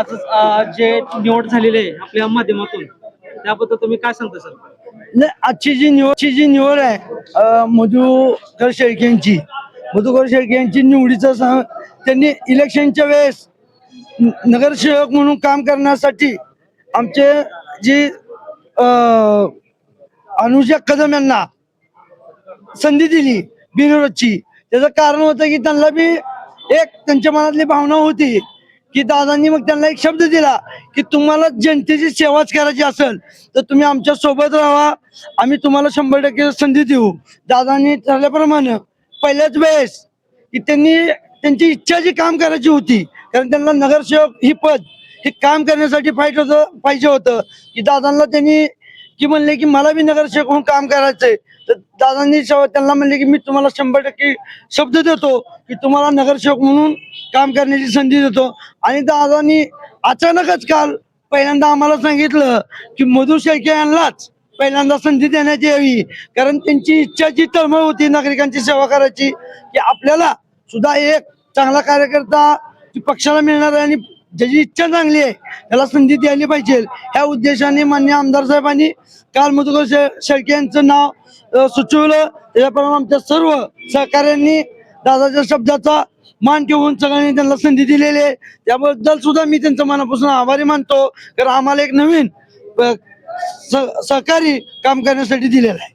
आज जे निवड झालेली आहे आपल्या माध्यमातून त्याबद्दल तुम्ही काय सांगता सर? नाही, आजची जी निवड आहे मधुकर शेळके यांची, मधुकर शेळके यांची निवडीचं त्यांनी इलेक्शनच्या वेळेस नगरसेवक म्हणून काम करण्यासाठी आमचे जी अनुजा कदम यांना संधी दिली बिनविरोधची. त्याचं कारण होतं की त्यांना बी एक त्यांच्या मनातली भावना होती की दादांनी मग त्यांना एक शब्द दिला की तुम्हाला जनतेची सेवाच करायची असेल तर तुम्ही आमच्या सोबत राहा, आम्ही तुम्हाला 100% संधी देऊ. दादांनी ठरल्याप्रमाणे पहिल्याच वेळेस की त्यांनी त्यांची इच्छा जी काम करायची होती, कारण त्यांना नगरसेवक ही पद हे काम करण्यासाठी पाहिजे होतं की दादांना त्यांनी की म्हणले की मला बी नगरसेवक म्हणून काम करायचंय. तर दादांनी त्यांना म्हणले की मी तुम्हाला 100% शब्द देतो की तुम्हाला नगरसेवक म्हणून काम करण्याची संधी देतो. आणि दादांनी अचानकच काल पहिल्यांदा आम्हाला सांगितलं की मधु शेळके यांनाच पहिल्यांदा संधी देण्यात यावी, कारण त्यांची इच्छा जी तळमळ होती नागरिकांची सेवा करायची की आपल्याला सुद्धा एक चांगला कार्यकर्ता पक्षाला मिळणार आहे आणि ज्याची इच्छा चांगली आहे त्याला संधी द्यायला पाहिजे. ह्या उद्देशाने माननीय आमदार साहेबांनी काल मधुकर शेळके यांचं नाव सुचवलं. त्याप्रमाणे आमच्या सर्व सहकाऱ्यांनी दादाच्या शब्दाचा मान ठेवून सगळ्यांनी त्यांना संधी दिलेली आहे. त्याबद्दल सुद्धा मी त्यांचं मनापासून आभारी मानतो, कारण आम्हाला एक नवीन सहकारी काम करण्यासाठी दिलेलं आहे.